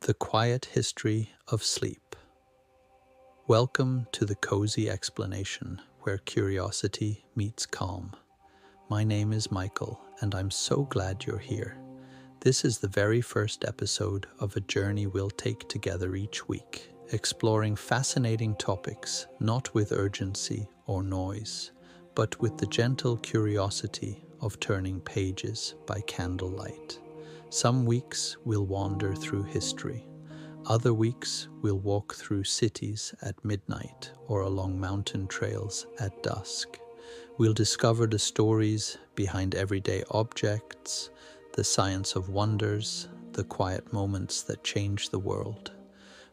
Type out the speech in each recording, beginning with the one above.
The Quiet History of Sleep. Welcome to the cozy explanation where curiosity meets calm. My name is Michael, and I'm so glad you're here. This is the very first episode of a journey we'll take together each week, exploring fascinating topics, not with urgency or noise, but with the gentle curiosity of turning pages by candlelight. Some weeks we'll wander through history. Other weeks we'll walk through cities at midnight or along mountain trails at dusk. We'll discover the stories behind everyday objects, the science of wonders, the quiet moments that change the world.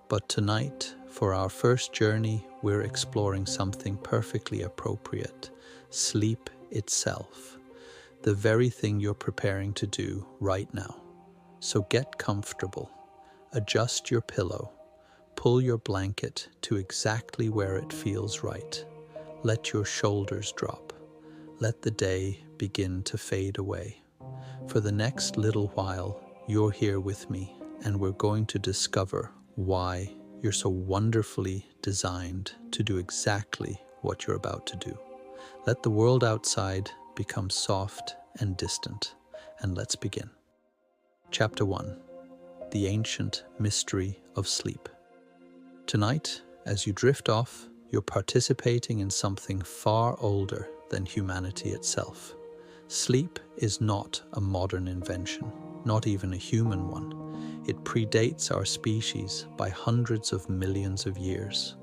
But tonight, for our first journey, we're exploring something perfectly appropriate: sleep itself. The very thing you're preparing to do right now. So get comfortable, adjust your pillow, pull your blanket to exactly where it feels right. Let your shoulders drop. Let the day begin to fade away. For the next little while, you're here with me, and we're going to discover why you're so wonderfully designed to do exactly what you're about to do. Let the world outside become soft and distant, and let's begin. Chapter 1. The Ancient Mystery of Sleep. Tonight, as you drift off, you're participating in something far older than humanity itself. Sleep is not a modern invention, not even a human one. It predates our species by hundreds of millions of years.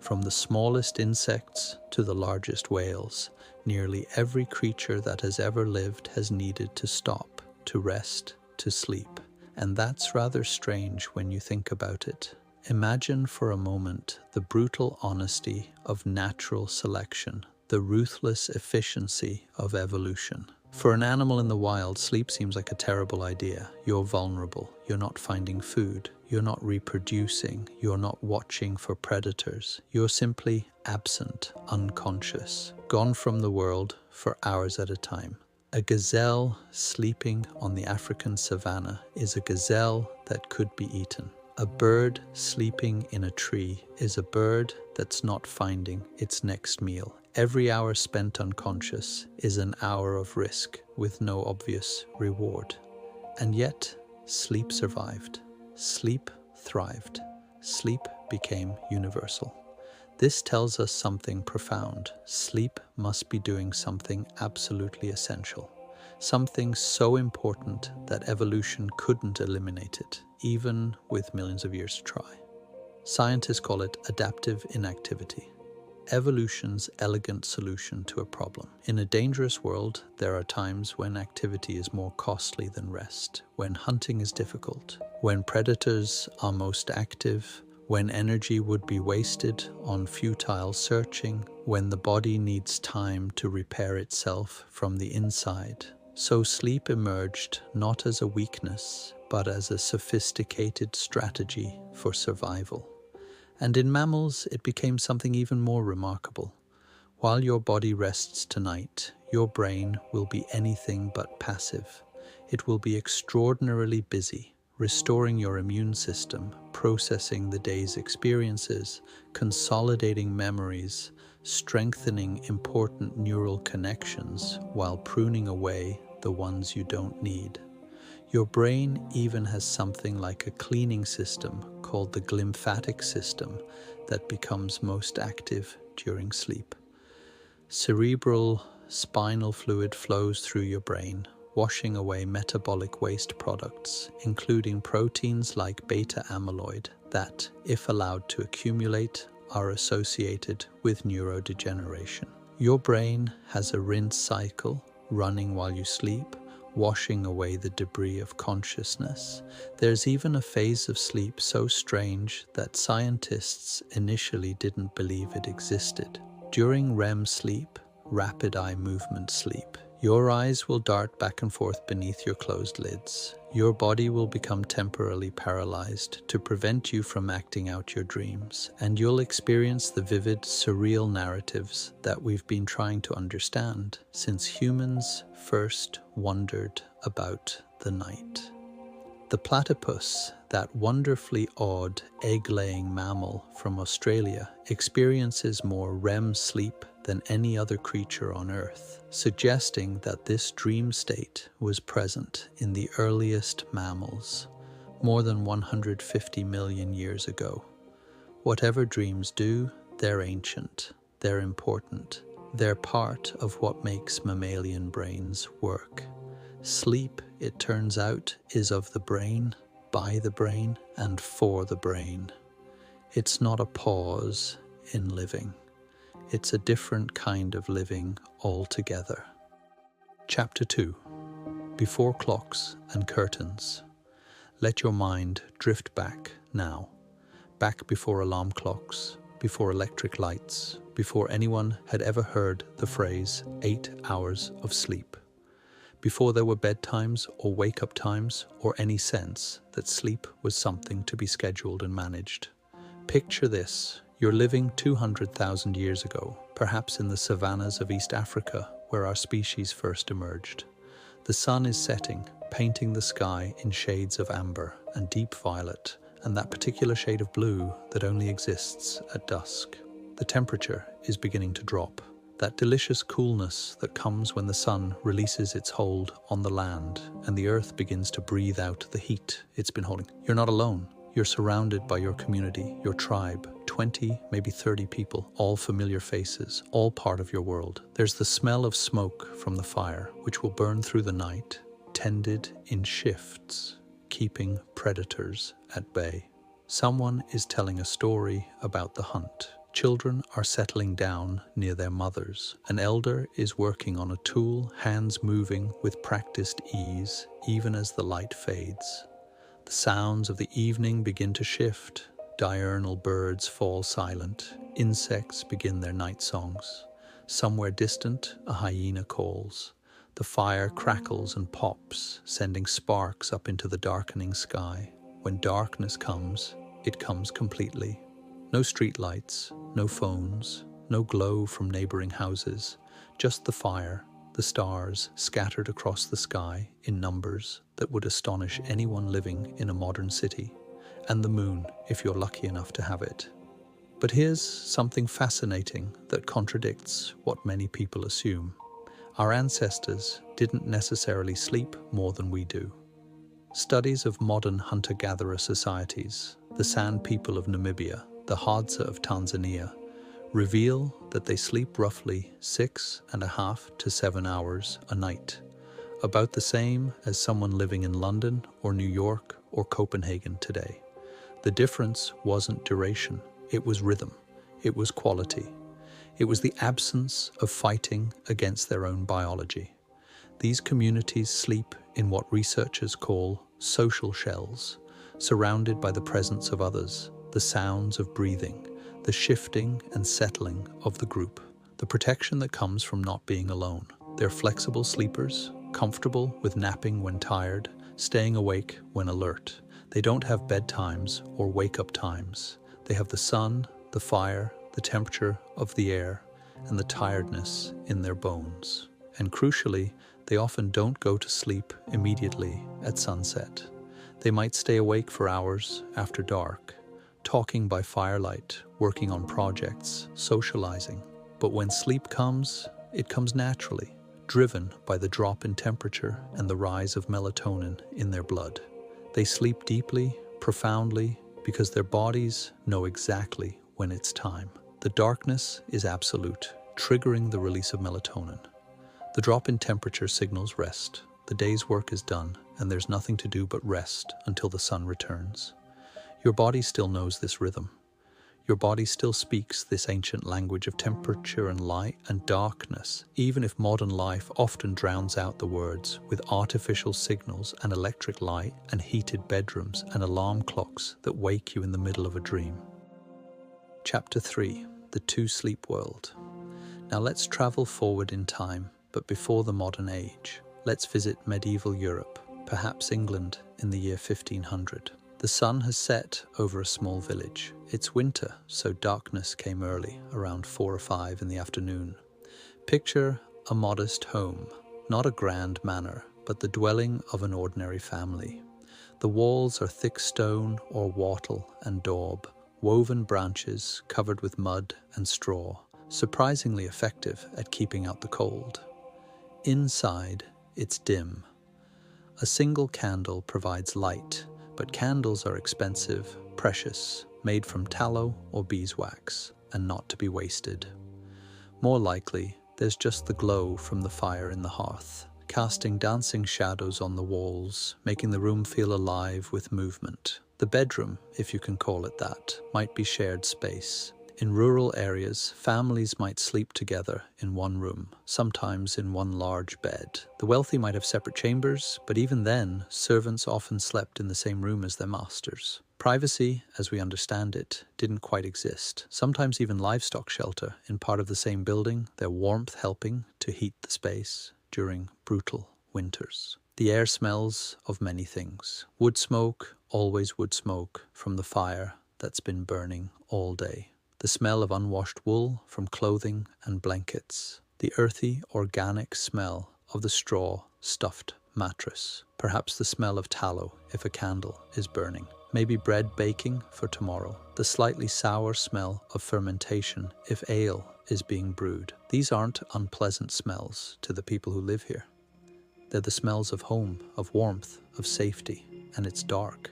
From the smallest insects to the largest whales, nearly every creature that has ever lived has needed to stop, to rest, to sleep. And that's rather strange when you think about it. Imagine for a moment the brutal honesty of natural selection, the ruthless efficiency of evolution. For an animal in the wild, sleep seems like a terrible idea. You're vulnerable, you're not finding food, you're not reproducing, you're not watching for predators. You're simply absent, unconscious, gone from the world for hours at a time. A gazelle sleeping on the African savanna is a gazelle that could be eaten. A bird sleeping in a tree is a bird that's not finding its next meal. Every hour spent unconscious is an hour of risk with no obvious reward. And yet, sleep survived. Sleep thrived. Sleep became universal. This tells us something profound. Sleep must be doing something absolutely essential. Something so important that evolution couldn't eliminate it, even with millions of years to try. Scientists call it adaptive inactivity, evolution's elegant solution to a problem. In a dangerous world, there are times when activity is more costly than rest, when hunting is difficult, when predators are most active, when energy would be wasted on futile searching, when the body needs time to repair itself from the inside. So sleep emerged not as a weakness, but as a sophisticated strategy for survival. And in mammals, it became something even more remarkable. While your body rests tonight, your brain will be anything but passive. It will be extraordinarily busy, restoring your immune system, processing the day's experiences, consolidating memories, strengthening important neural connections while pruning away the ones you don't need. Your brain even has something like a cleaning system called the glymphatic system that becomes most active during sleep. Cerebral spinal fluid flows through your brain, washing away metabolic waste products, including proteins like beta amyloid that, if allowed to accumulate, are associated with neurodegeneration. Your brain has a rinse cycle running while you sleep, washing away the debris of consciousness. There's even a phase of sleep so strange that scientists initially didn't believe it existed. During REM sleep, rapid eye movement sleep, your eyes will dart back and forth beneath your closed lids. Your body will become temporarily paralyzed to prevent you from acting out your dreams, and you'll experience the vivid, surreal narratives that we've been trying to understand since humans first wondered about the night. The platypus that wonderfully odd egg-laying mammal from Australia, experiences more REM sleep than any other creature on Earth, suggesting that this dream state was present in the earliest mammals, more than 150 million years ago. Whatever dreams do, they're ancient, they're important, they're part of what makes mammalian brains work. Sleep, it turns out, is of the brain, by the brain, and for the brain. It's not a pause in living. It's a different kind of living altogether. Chapter 2. Before clocks and curtains. Let your mind drift back now. Back before alarm clocks, before electric lights, before anyone had ever heard the phrase 8 hours of sleep. Before there were bedtimes or wake-up times or any sense that sleep was something to be scheduled and managed. Picture this. You're living 200,000 years ago, perhaps in the savannas of East Africa, where our species first emerged. The sun is setting, painting the sky in shades of amber and deep violet, and that particular shade of blue that only exists at dusk. The temperature is beginning to drop. That delicious coolness that comes when the sun releases its hold on the land and the earth begins to breathe out the heat it's been holding. You're not alone. You're surrounded by your community, your tribe, 20, maybe 30 people, all familiar faces, all part of your world. There's the smell of smoke from the fire, which will burn through the night, tended in shifts, keeping predators at bay. Someone is telling a story about the hunt. Children are settling down near their mothers. An elder is working on a tool, hands moving with practiced ease, even as the light fades. The sounds of the evening begin to shift. Diurnal birds fall silent. Insects begin their night songs. Somewhere distant, a hyena calls. The fire crackles and pops, sending sparks up into the darkening sky. When darkness comes, it comes completely. No street lights, no phones, no glow from neighboring houses, just the fire, the stars scattered across the sky in numbers that would astonish anyone living in a modern city, and the moon if you're lucky enough to have it. But here's something fascinating that contradicts what many people assume. Our ancestors didn't necessarily sleep more than we do. Studies of modern hunter-gatherer societies, the San people of Namibia, the Hadza of Tanzania, reveal that they sleep roughly 6.5 to 7 hours a night, about the same as someone living in London or New York or Copenhagen today. The difference wasn't duration, it was rhythm, it was quality. It was the absence of fighting against their own biology. These communities sleep in what researchers call social shells, surrounded by the presence of others, the sounds of breathing, the shifting and settling of the group, the protection that comes from not being alone. They're flexible sleepers, comfortable with napping when tired, staying awake when alert. They don't have bedtimes or wake-up times. They have the sun, the fire, the temperature of the air, and the tiredness in their bones. And crucially, they often don't go to sleep immediately at sunset. They might stay awake for hours after dark, talking by firelight, working on projects, socializing. But when sleep comes, it comes naturally, driven by the drop in temperature and the rise of melatonin in their blood. They sleep deeply, profoundly, because their bodies know exactly when it's time. The darkness is absolute, triggering the release of melatonin. The drop in temperature signals rest. The day's work is done, and there's nothing to do but rest until the sun returns. Your body still knows this rhythm. Your body still speaks this ancient language of temperature and light and darkness, even if modern life often drowns out the words with artificial signals and electric light and heated bedrooms and alarm clocks that wake you in the middle of a dream. Chapter 3. The Two-Sleep World. Now let's travel forward in time, but before the modern age. Let's visit medieval Europe, perhaps England in the year 1500. The sun has set over a small village. It's winter, so darkness came early, around 4 or 5 in the afternoon. Picture a modest home, not a grand manor, but the dwelling of an ordinary family. The walls are thick stone or wattle and daub, woven branches covered with mud and straw, surprisingly effective at keeping out the cold. Inside, it's dim. A single candle provides light, but candles are expensive, precious, made from tallow or beeswax, and not to be wasted. More likely, there's just the glow from the fire in the hearth, casting dancing shadows on the walls, making the room feel alive with movement. The bedroom, if you can call it that, might be shared space. In rural areas, families might sleep together in one room, sometimes in one large bed. The wealthy might have separate chambers, but even then, servants often slept in the same room as their masters. Privacy, as we understand it, didn't quite exist. Sometimes even livestock shelter in part of the same building, their warmth helping to heat the space during brutal winters. The air smells of many things. Wood smoke, always wood smoke, from the fire that's been burning all day. The smell of unwashed wool from clothing and blankets. The earthy, organic smell of the straw-stuffed mattress. Perhaps the smell of tallow if a candle is burning. Maybe bread baking for tomorrow. The slightly sour smell of fermentation if ale is being brewed. These aren't unpleasant smells to the people who live here. They're the smells of home, of warmth, of safety, and it's dark.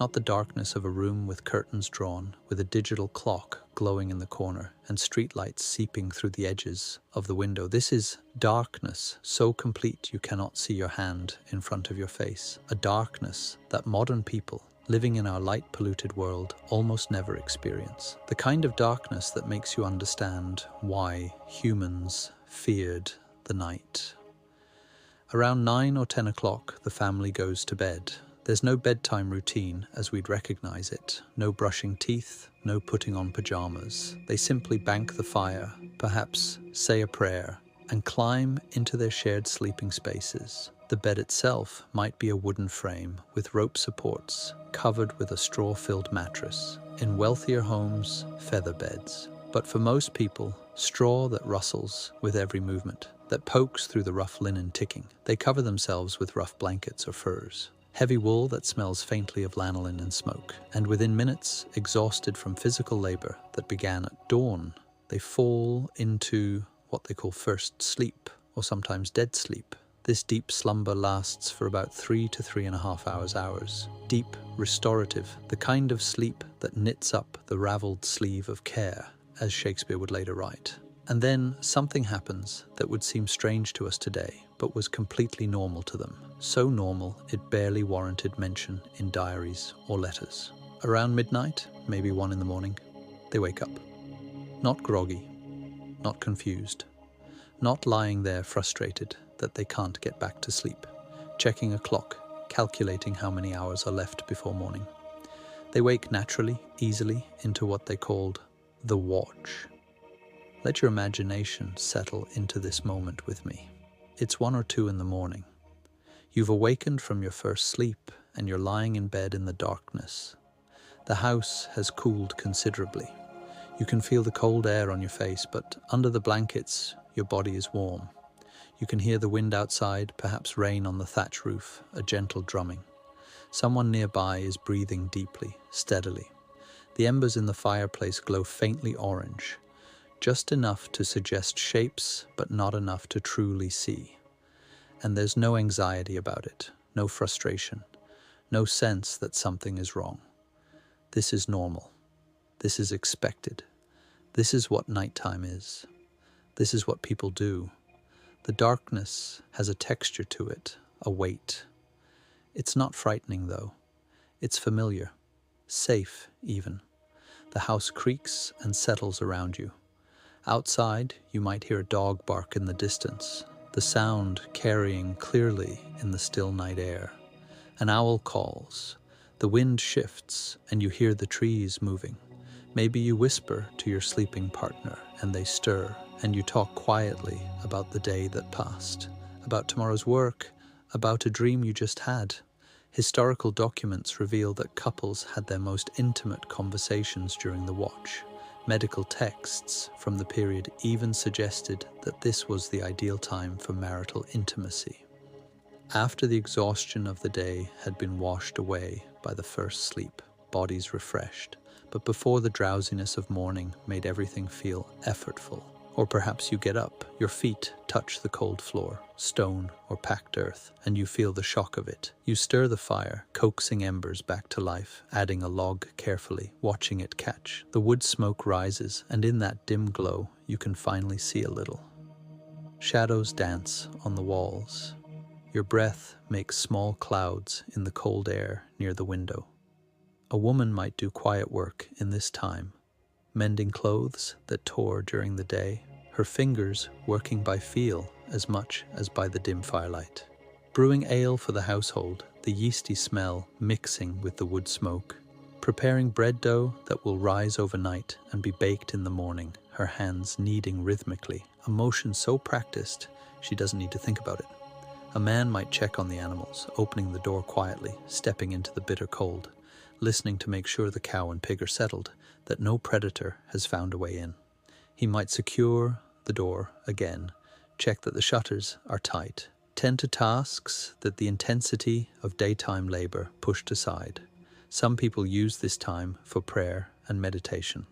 Not the darkness of a room with curtains drawn, with a digital clock glowing in the corner and streetlights seeping through the edges of the window. This is darkness so complete you cannot see your hand in front of your face. A darkness that modern people living in our light-polluted world almost never experience. The kind of darkness that makes you understand why humans feared the night. Around 9 or 10 o'clock, the family goes to bed. There's no bedtime routine as we'd recognize it. No brushing teeth, no putting on pajamas. They simply bank the fire, perhaps say a prayer, and climb into their shared sleeping spaces. The bed itself might be a wooden frame with rope supports, covered with a straw-filled mattress. In wealthier homes, feather beds. But for most people, straw that rustles with every movement, that pokes through the rough linen ticking. They cover themselves with rough blankets or furs. Heavy wool that smells faintly of lanolin and smoke. And within minutes, exhausted from physical labor that began at dawn, they fall into what they call first sleep, or sometimes dead sleep. This deep slumber lasts for about 3 to 3.5 hours. Deep, restorative, the kind of sleep that knits up the raveled sleeve of care, as Shakespeare would later write. And then something happens that would seem strange to us today, but was completely normal to them. So normal, it barely warranted mention in diaries or letters. Around midnight, maybe 1 in the morning, they wake up. Not groggy, not confused, not lying there frustrated that they can't get back to sleep, checking a clock, calculating how many hours are left before morning. They wake naturally, easily, into what they called the watch. Let your imagination settle into this moment with me. It's 1 or 2 in the morning. You've awakened from your first sleep and you're lying in bed in the darkness. The house has cooled considerably. You can feel the cold air on your face, but under the blankets, your body is warm. You can hear the wind outside, perhaps rain on the thatch roof, a gentle drumming. Someone nearby is breathing deeply, steadily. The embers in the fireplace glow faintly orange, just enough to suggest shapes, but not enough to truly see. And there's no anxiety about it, no frustration, no sense that something is wrong. This is normal. This is expected. This is what nighttime is. This is what people do. The darkness has a texture to it, a weight. It's not frightening, though. It's familiar, safe even. The house creaks and settles around you. Outside, you might hear a dog bark in the distance, the sound carrying clearly in the still night air. An owl calls, the wind shifts, and you hear the trees moving. Maybe you whisper to your sleeping partner, and they stir, and you talk quietly about the day that passed, about tomorrow's work, about a dream you just had. Historical documents reveal that couples had their most intimate conversations during the watch. Medical texts from the period even suggested that this was the ideal time for marital intimacy. After the exhaustion of the day had been washed away by the first sleep, bodies refreshed, but before the drowsiness of morning made everything feel effortful. Or perhaps you get up, your feet touch the cold floor, stone or packed earth, and you feel the shock of it. You stir the fire, coaxing embers back to life, adding a log carefully, watching it catch. The wood smoke rises, and in that dim glow, you can finally see a little. Shadows dance on the walls. Your breath makes small clouds in the cold air near the window. A woman might do quiet work in this time, mending clothes that tore during the day, her fingers working by feel as much as by the dim firelight. Brewing ale for the household, the yeasty smell mixing with the wood smoke. Preparing bread dough that will rise overnight and be baked in the morning, her hands kneading rhythmically, a motion so practiced she doesn't need to think about it. A man might check on the animals, opening the door quietly, stepping into the bitter cold, listening to make sure the cow and pig are settled, that no predator has found a way in. He might secure the door again, check that the shutters are tight, tend to tasks that the intensity of daytime labor pushed aside. Some people use this time for prayer and meditation.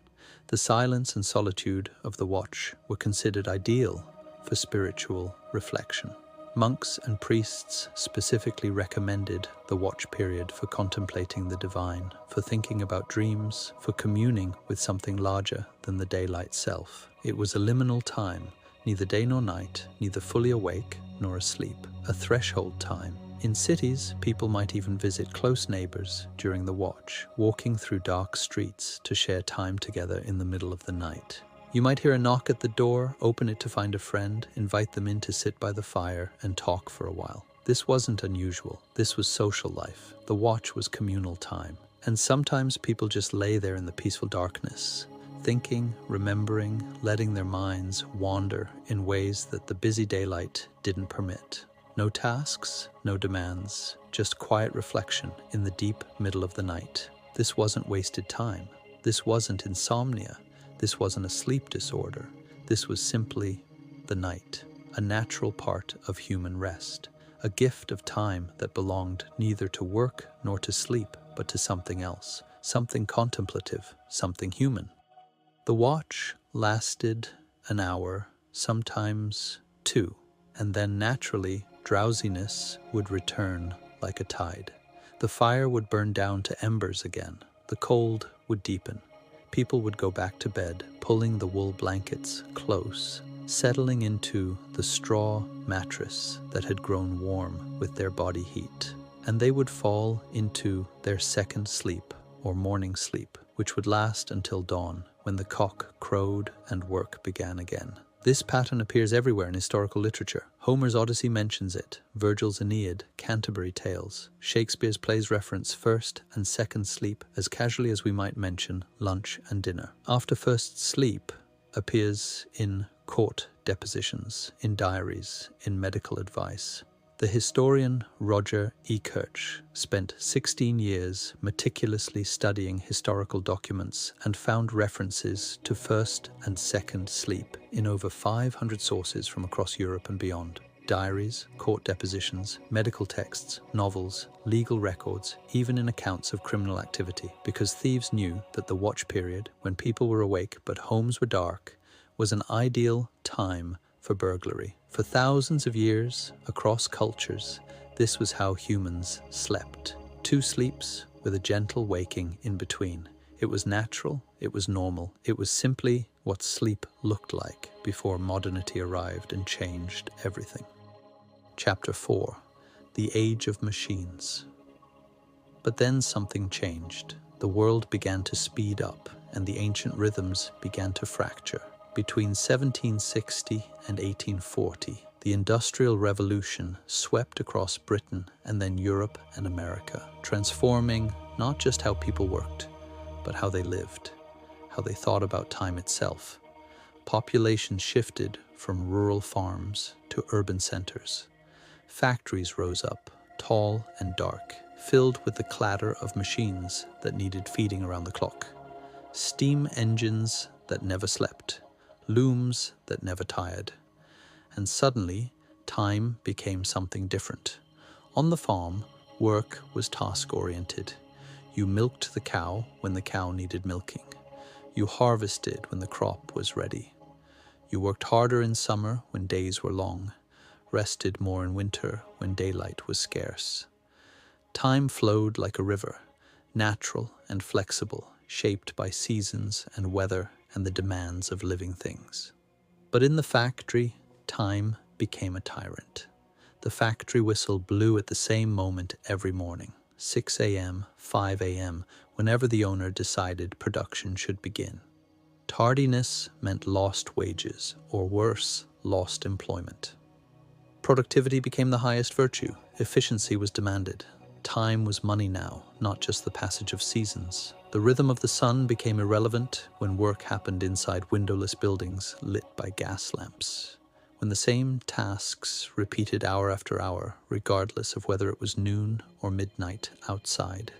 The silence and solitude of the watch were considered ideal for spiritual reflection. Monks and priests specifically recommended the watch period for contemplating the divine, for thinking about dreams, for communing with something larger than the daylight self. It was a liminal time, neither day nor night, neither fully awake nor asleep, a threshold time. In cities, people might even visit close neighbors during the watch, walking through dark streets to share time together in the middle of the night. You might hear a knock at the door, open it to find a friend, invite them in to sit by the fire and talk for a while. This wasn't unusual. This was social life. The watch was communal time. And sometimes people just lay there in the peaceful darkness, thinking, remembering, letting their minds wander in ways that the busy daylight didn't permit. No tasks, no demands, just quiet reflection in the deep middle of the night. This wasn't wasted time. This wasn't insomnia. This wasn't a sleep disorder. This was simply the night, a natural part of human rest, a gift of time that belonged neither to work nor to sleep, but to something else, something contemplative, something human. The watch lasted an hour, sometimes two, and then naturally drowsiness would return like a tide. The fire would burn down to embers again. The cold would deepen. People would go back to bed, pulling the wool blankets close, settling into the straw mattress that had grown warm with their body heat. And they would fall into their second sleep, or morning sleep, which would last until dawn, when the cock crowed and work began again. This pattern appears everywhere in historical literature. Homer's Odyssey mentions it, Virgil's Aeneid, Canterbury Tales. Shakespeare's plays reference first and second sleep as casually as we might mention lunch and dinner. After first sleep appears in court depositions, in diaries, in medical advice. The historian Roger E. Kirch spent 16 years meticulously studying historical documents and found references to first and second sleep in over 500 sources from across Europe and beyond. Diaries, court depositions, medical texts, novels, legal records, even in accounts of criminal activity, because thieves knew that the watch period, when people were awake but homes were dark, was an ideal time for burglary. For thousands of years, across cultures, this was how humans slept. 2 sleeps with a gentle waking in between. It was natural, it was normal, it was simply what sleep looked like before modernity arrived and changed everything. Chapter 4. The Age of Machines. But then something changed. The world began to speed up, and the ancient rhythms began to fracture. Between 1760 and 1840, the Industrial Revolution swept across Britain and then Europe and America, transforming not just how people worked, but how they lived, how they thought about time itself. Population shifted from rural farms to urban centers. Factories rose up, tall and dark, filled with the clatter of machines that needed feeding around the clock. Steam engines that never slept. Looms that never tired. And suddenly, time became something different. On the farm, work was task-oriented. You milked the cow when the cow needed milking. You harvested when the crop was ready. You worked harder in summer when days were long, rested more in winter when daylight was scarce. Time flowed like a river, natural and flexible, shaped by seasons and weather and the demands of living things. But in the factory, time became a tyrant. The factory whistle blew at the same moment every morning, 6 a.m., 5 a.m., whenever the owner decided production should begin. Tardiness meant lost wages, or worse, lost employment. Productivity became the highest virtue. Efficiency was demanded. Time was money now, not just the passage of seasons. The rhythm of the sun became irrelevant when work happened inside windowless buildings lit by gas lamps. When the same tasks repeated hour after hour, regardless of whether it was noon or midnight outside.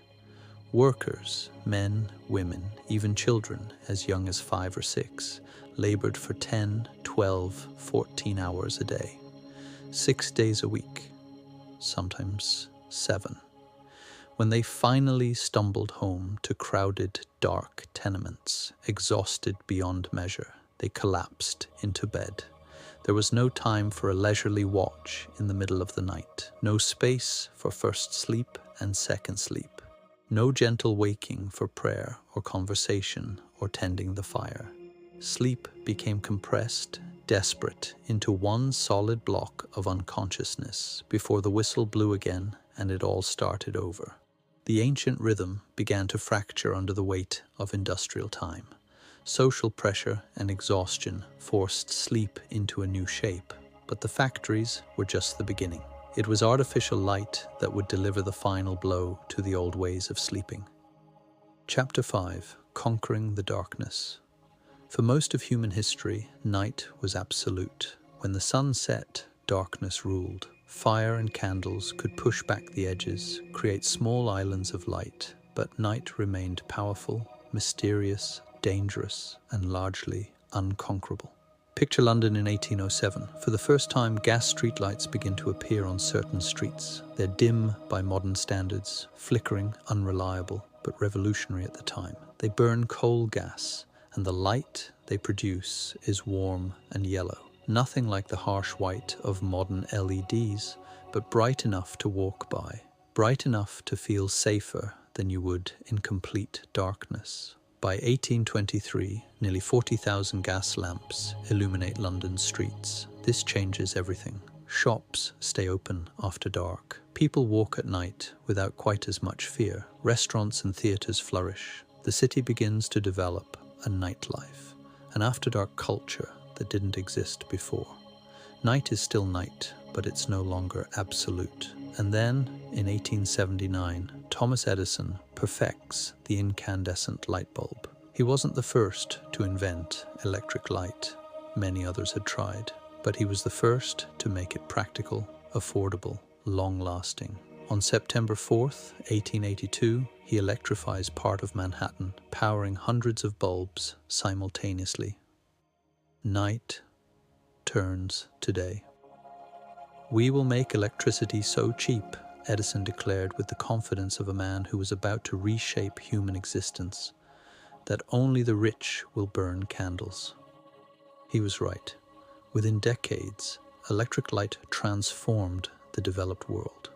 Workers, men, women, even children as young as 5 or 6, labored for 10, 12, 14 hours a day. 6 days a week, sometimes 7. When they finally stumbled home to crowded, dark tenements, exhausted beyond measure, they collapsed into bed. There was no time for a leisurely watch in the middle of the night, no space for first sleep and second sleep, no gentle waking for prayer or conversation or tending the fire. Sleep became compressed, desperate, into one solid block of unconsciousness before the whistle blew again and it all started over. The ancient rhythm began to fracture under the weight of industrial time. Social pressure and exhaustion forced sleep into a new shape, but the factories were just the beginning. It was artificial light that would deliver the final blow to the old ways of sleeping. Chapter 5: Conquering the Darkness. For most of human history, night was absolute. When the sun set, darkness ruled. Fire and candles could push back the edges, create small islands of light, but night remained powerful, mysterious, dangerous, and largely unconquerable. Picture London in 1807. For the first time, gas streetlights begin to appear on certain streets. They're dim by modern standards, flickering, unreliable, but revolutionary at the time. They burn coal gas, and the light they produce is warm and yellow. Nothing like the harsh white of modern LEDs, but bright enough to walk by, bright enough to feel safer than you would in complete darkness. By 1823, nearly 40,000 gas lamps illuminate London's streets. This changes everything. Shops stay open after dark. People walk at night without quite as much fear. Restaurants and theatres flourish. The city begins to develop a nightlife, an after-dark culture that didn't exist before. Night is still night, but it's no longer absolute. And then, in 1879, Thomas Edison perfects the incandescent light bulb. He wasn't the first to invent electric light. Many others had tried, but he was the first to make it practical, affordable, long-lasting. On September 4th, 1882, he electrifies part of Manhattan, powering hundreds of bulbs simultaneously. Night turns to day. "We will make electricity so cheap," Edison declared with the confidence of a man who was about to reshape human existence, "that only the rich will burn candles." He was right. Within decades, electric light transformed the developed world.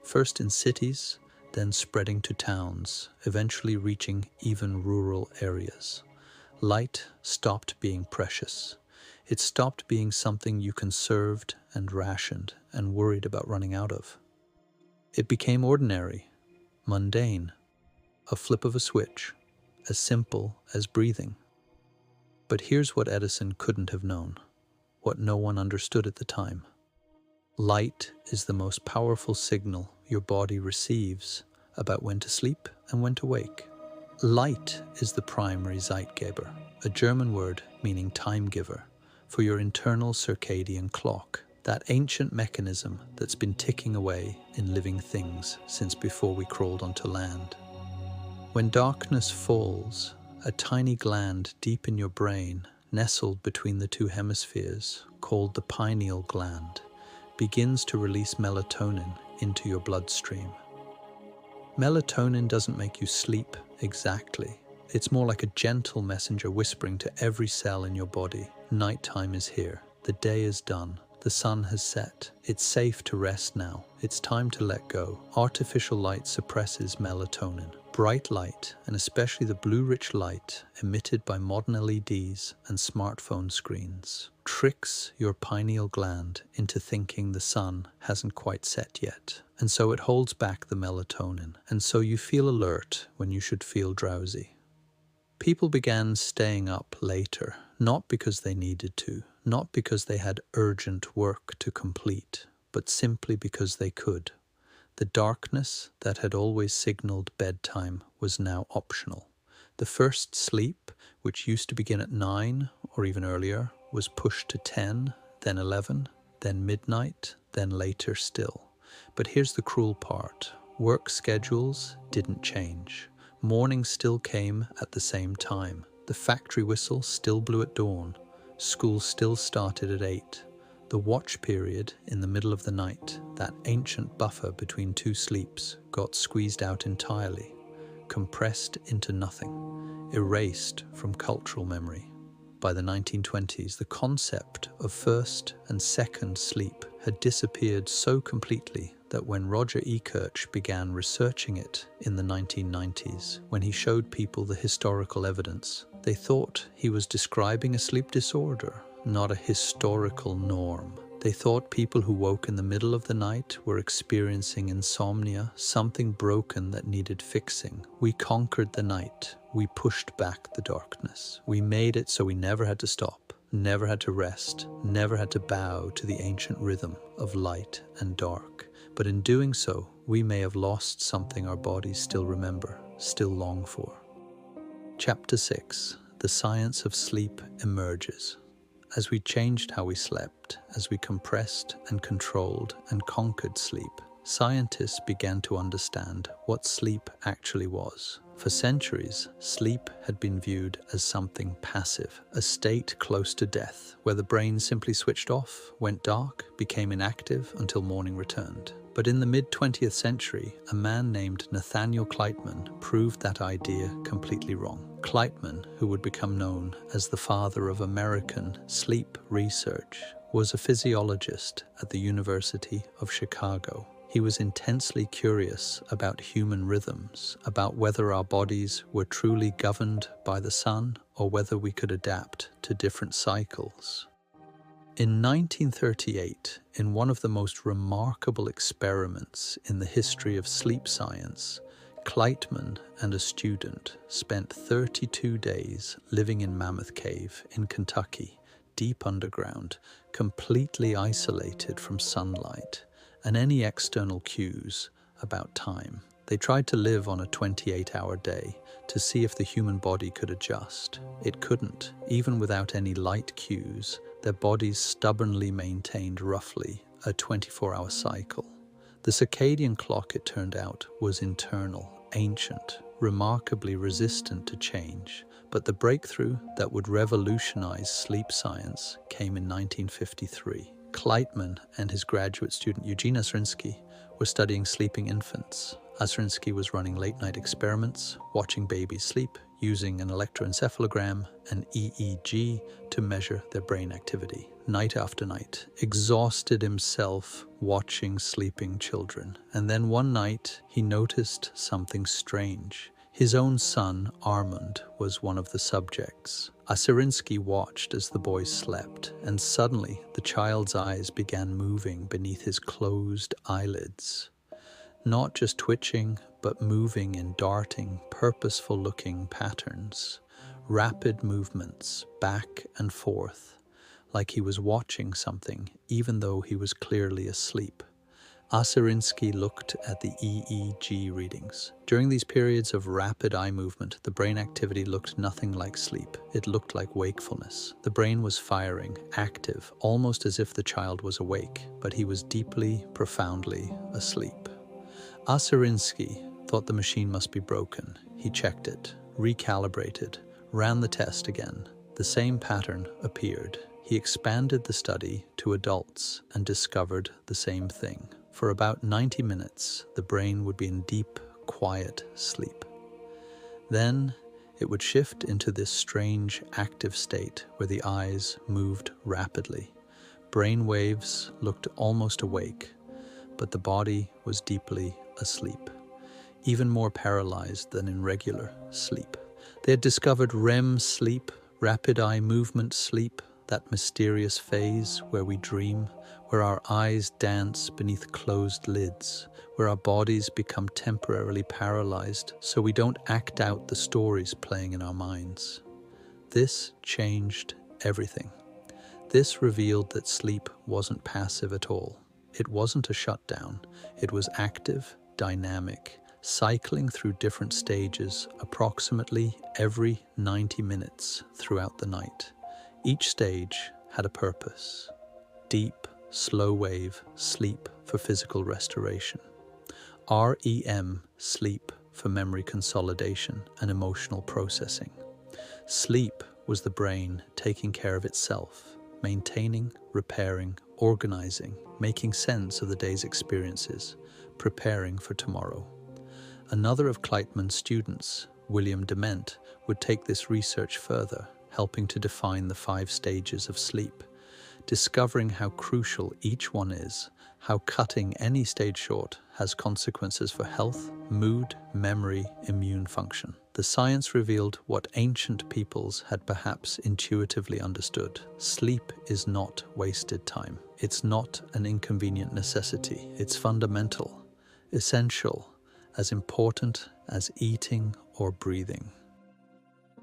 First in cities, then spreading to towns, eventually reaching even rural areas. Light stopped being precious. It stopped being something you conserved and rationed and worried about running out of. It became ordinary, mundane, a flip of a switch, as simple as breathing. But here's what Edison couldn't have known, what no one understood at the time. Light is the most powerful signal your body receives about when to sleep and when to wake. Light is the primary Zeitgeber, a German word meaning time giver, for your internal circadian clock, that ancient mechanism that's been ticking away in living things since before we crawled onto land. When darkness falls, a tiny gland deep in your brain, nestled between the two hemispheres, called the pineal gland, begins to release melatonin into your bloodstream. Melatonin doesn't make you sleep exactly. It's more like a gentle messenger whispering to every cell in your body. Nighttime is here. The day is done. The sun has set. It's safe to rest now. It's time to let go. Artificial light suppresses melatonin. Bright light, and especially the blue-rich light emitted by modern LEDs and smartphone screens, tricks your pineal gland into thinking the sun hasn't quite set yet. And so it holds back the melatonin. And so you feel alert when you should feel drowsy. People began staying up later, not because they needed to, not because they had urgent work to complete, but simply because they could. The darkness that had always signaled bedtime was now optional. The first sleep, which used to begin at 9 or even earlier, was pushed to 10, then 11, then midnight, then later still. But here's the cruel part. Work schedules didn't change. Morning still came at the same time. The factory whistle still blew at dawn. School still started at 8. The watch period in the middle of the night, that ancient buffer between two sleeps, got squeezed out entirely, compressed into nothing, erased from cultural memory. By the 1920s, the concept of first and second sleep had disappeared so completely that when Roger E. Kirch began researching it in the 1990s, when he showed people the historical evidence, they thought he was describing a sleep disorder, not a historical norm. They thought people who woke in the middle of the night were experiencing insomnia, something broken that needed fixing. We conquered the night. We pushed back the darkness. We made it so we never had to stop, never had to rest, never had to bow to the ancient rhythm of light and dark. But in doing so, we may have lost something our bodies still remember, still long for. Chapter 6. The Science of Sleep emerges. As we changed how we slept, as we compressed and controlled and conquered sleep, scientists began to understand what sleep actually was. For centuries, sleep had been viewed as something passive, a state close to death, where the brain simply switched off, went dark, became inactive until morning returned. But in the mid-20th century, a man named Nathaniel Kleitman proved that idea completely wrong. Kleitman, who would become known as the father of American sleep research, was a physiologist at the University of Chicago. He was intensely curious about human rhythms, about whether our bodies were truly governed by the sun or whether we could adapt to different cycles. In 1938, in one of the most remarkable experiments in the history of sleep science, Kleitman and a student spent 32 days living in Mammoth Cave in Kentucky, deep underground, completely isolated from sunlight and any external cues about time. They tried to live on a 28-hour day to see if the human body could adjust. It couldn't. Even without any light cues, their bodies stubbornly maintained roughly a 24-hour cycle. The circadian clock, it turned out, was internal, ancient, remarkably resistant to change. But the breakthrough that would revolutionize sleep science came in 1953. Kleitman and his graduate student Eugene Osrinsky were studying sleeping infants. Osrinsky was running late-night experiments, watching babies sleep, using an electroencephalogram and EEG to measure their brain activity. Night after night, exhausted himself watching sleeping children. And then one night, he noticed something strange. His own son, Armand, was one of the subjects. Osrinsky watched as the boy slept, and suddenly the child's eyes began moving beneath his closed eyelids. Not just twitching, but moving in darting, purposeful-looking patterns. Rapid movements, back and forth, like he was watching something, even though he was clearly asleep. Osrinsky looked at the EEG readings. During these periods of rapid eye movement, the brain activity looked nothing like sleep. It looked like wakefulness. The brain was firing, active, almost as if the child was awake, but he was deeply, profoundly asleep. Osrinsky thought the machine must be broken. He checked it, recalibrated, ran the test again. The same pattern appeared. He expanded the study to adults and discovered the same thing. For about 90 minutes, the brain would be in deep, quiet sleep. Then it would shift into this strange, active state where the eyes moved rapidly. Brain waves looked almost awake, but the body was deeply asleep, even more paralyzed than in regular sleep. They had discovered REM sleep, rapid eye movement sleep, that mysterious phase where we dream, where our eyes dance beneath closed lids, where our bodies become temporarily paralyzed so we don't act out the stories playing in our minds. This changed everything. This revealed that sleep wasn't passive at all. It wasn't a shutdown. It was active, dynamic, cycling through different stages approximately every 90 minutes throughout the night. Each stage had a purpose. Deep, slow wave sleep for physical restoration. REM sleep for memory consolidation and emotional processing. Sleep was the brain taking care of itself, maintaining, repairing, organizing, making sense of the day's experiences, preparing for tomorrow. Another of Kleitman's students, William Dement, would take this research further, helping to define the 5 stages of sleep, discovering how crucial each one is, how cutting any stage short has consequences for health, mood, memory, immune function. The science revealed what ancient peoples had perhaps intuitively understood. Sleep is not wasted time. It's not an inconvenient necessity. It's fundamental, essential, as important as eating or breathing.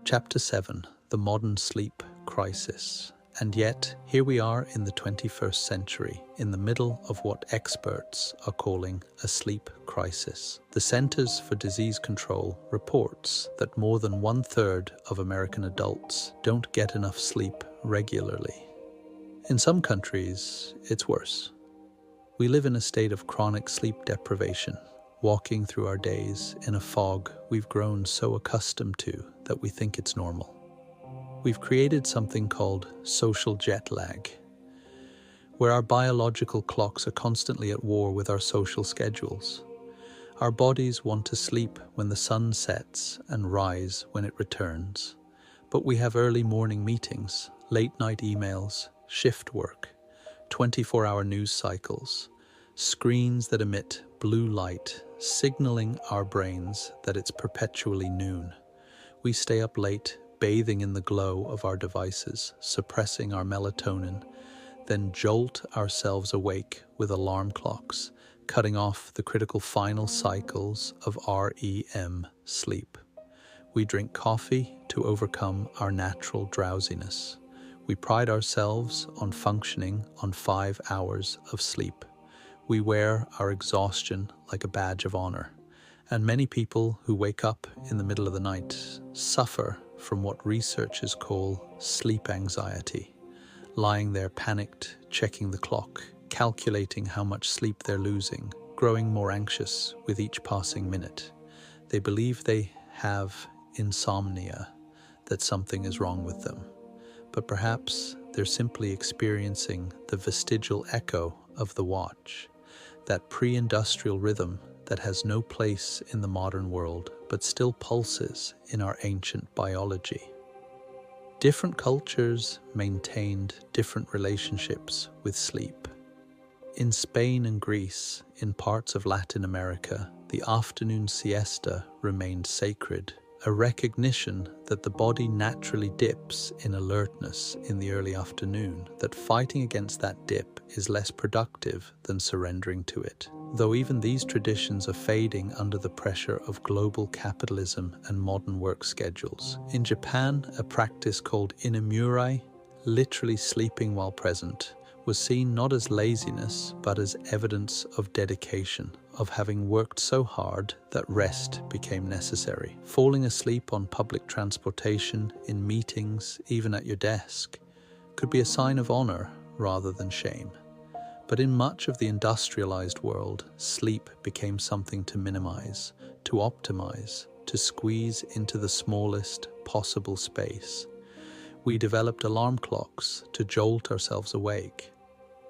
Chapter 7. The Modern Sleep Crisis. And yet, here we are in the 21st century, in the middle of what experts are calling a sleep crisis. The Centers for Disease Control reports that more than 1/3 of American adults don't get enough sleep regularly. In some countries, it's worse. We live in a state of chronic sleep deprivation, walking through our days in a fog we've grown so accustomed to that we think it's normal. We've created something called social jet lag, where our biological clocks are constantly at war with our social schedules. Our bodies want to sleep when the sun sets and rise when it returns, but we have early morning meetings, late night emails, shift work, 24-hour news cycles, screens that emit blue light, signaling our brains that it's perpetually noon. We stay up late, bathing in the glow of our devices, suppressing our melatonin, then jolt ourselves awake with alarm clocks, cutting off the critical final cycles of REM sleep. We drink coffee to overcome our natural drowsiness. We pride ourselves on functioning on 5 hours of sleep. We wear our exhaustion like a badge of honor. And many people who wake up in the middle of the night suffer from what researchers call sleep anxiety, lying there panicked, checking the clock, calculating how much sleep they're losing, growing more anxious with each passing minute. They believe they have insomnia, that something is wrong with them. But perhaps they're simply experiencing the vestigial echo of the watch, that pre-industrial rhythm that has no place in the modern world, but still pulses in our ancient biology. Different cultures maintained different relationships with sleep. In Spain and Greece, in parts of Latin America, the afternoon siesta remained sacred, a recognition that the body naturally dips in alertness in the early afternoon, that fighting against that dip is less productive than surrendering to it. Though even these traditions are fading under the pressure of global capitalism and modern work schedules. In Japan, a practice called inamurai, literally sleeping while present, was seen not as laziness, but as evidence of dedication, of having worked so hard that rest became necessary. Falling asleep on public transportation, in meetings, even at your desk, could be a sign of honor rather than shame. But in much of the industrialized world, sleep became something to minimize, to optimize, to squeeze into the smallest possible space. We developed alarm clocks to jolt ourselves awake.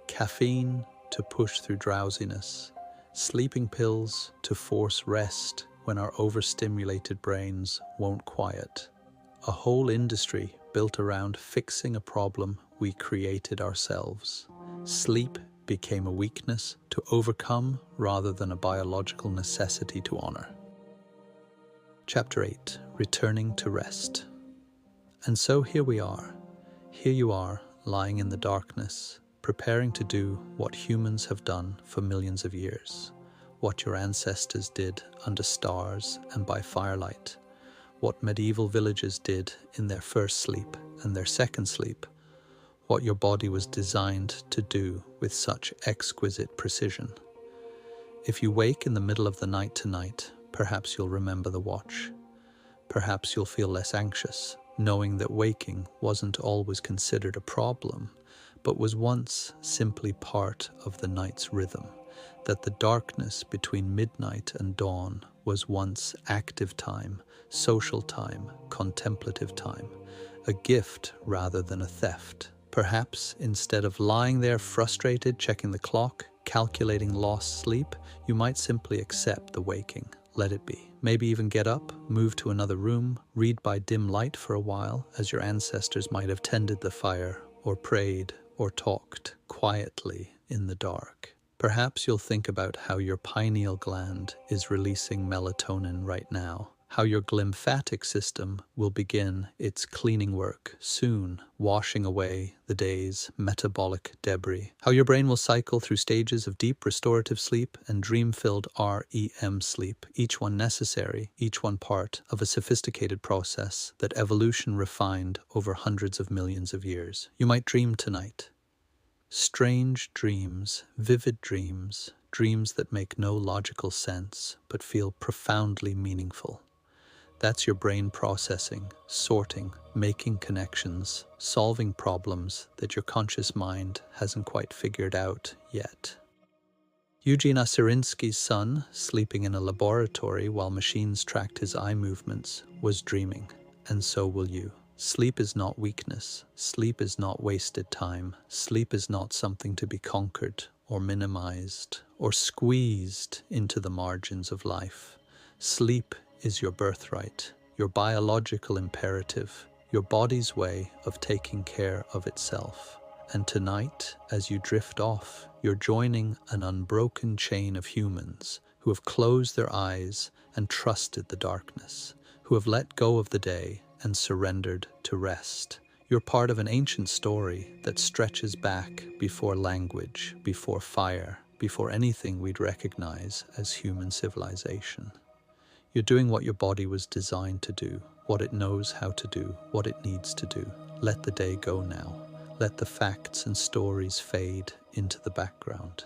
Caffeine, to push through drowsiness, sleeping pills to force rest when our overstimulated brains won't quiet. A whole industry built around fixing a problem we created ourselves. Sleep became a weakness to overcome rather than a biological necessity to honor. Chapter 8. Returning to Rest. And so here we are. Here you are, lying in the darkness, preparing to do what humans have done for millions of years, what your ancestors did under stars and by firelight, what medieval villages did in their first sleep and their second sleep, what your body was designed to do with such exquisite precision. If you wake in the middle of the night tonight, perhaps you'll remember the watch. Perhaps you'll feel less anxious, knowing that waking wasn't always considered a problem, but was once simply part of the night's rhythm, that the darkness between midnight and dawn was once active time, social time, contemplative time, a gift rather than a theft. Perhaps instead of lying there frustrated, checking the clock, calculating lost sleep, you might simply accept the waking. Let it be. Maybe even get up, move to another room, read by dim light for a while, as your ancestors might have tended the fire, or prayed, or talked quietly in the dark. Perhaps you'll think about how your pineal gland is releasing melatonin right now, how your glymphatic system will begin its cleaning work soon, washing away the day's metabolic debris, how your brain will cycle through stages of deep restorative sleep and dream-filled REM sleep, each one necessary, each one part of a sophisticated process that evolution refined over hundreds of millions of years. You might dream tonight. Strange dreams, vivid dreams, dreams that make no logical sense but feel profoundly meaningful. That's your brain processing, sorting, making connections, solving problems that your conscious mind hasn't quite figured out yet. Eugene Osirinsky's son, sleeping in a laboratory while machines tracked his eye movements, was dreaming, and so will you. Sleep is not weakness. Sleep is not wasted time. Sleep is not something to be conquered or minimized or squeezed into the margins of life. Sleep is your birthright, your biological imperative, your body's way of taking care of itself. And tonight, as you drift off, you're joining an unbroken chain of humans who have closed their eyes and trusted the darkness, who have let go of the day and surrendered to rest. You're part of an ancient story that stretches back before language, before fire, before anything we'd recognize as human civilization. You're doing what your body was designed to do, what it knows how to do, what it needs to do. Let the day go now. Let the facts and stories fade into the background.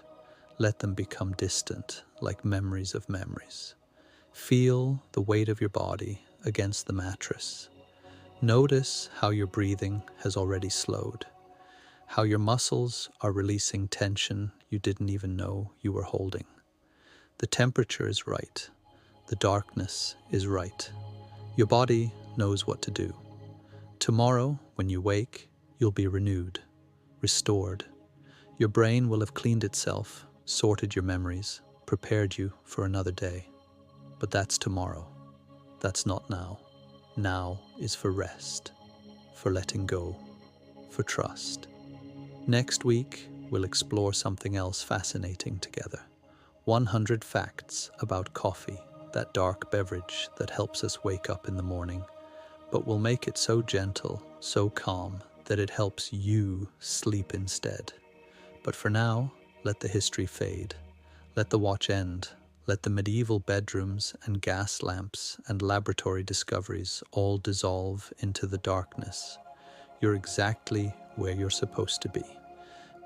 Let them become distant, like memories of memories. Feel the weight of your body against the mattress. Notice how your breathing has already slowed, how your muscles are releasing tension you didn't even know you were holding. The temperature is right. The darkness is right. Your body knows what to do. Tomorrow, when you wake, you'll be renewed, restored. Your brain will have cleaned itself, sorted your memories, prepared you for another day. But that's tomorrow. That's not now. Now is for rest, for letting go, for trust. Next week, we'll explore something else fascinating together. 100 facts about coffee, that dark beverage that helps us wake up in the morning, but we'll make it so gentle, so calm, that it helps you sleep instead. But for now, let the history fade. Let the watch end. Let the medieval bedrooms and gas lamps and laboratory discoveries all dissolve into the darkness. You're exactly where you're supposed to be,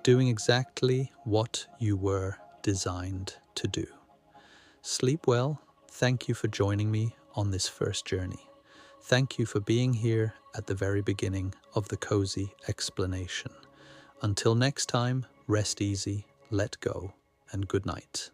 doing exactly what you were designed to do. Sleep well. Thank you for joining me on this first journey. Thank you for being here at the very beginning of the cozy explanation. Until next time, rest easy, let go, and good night.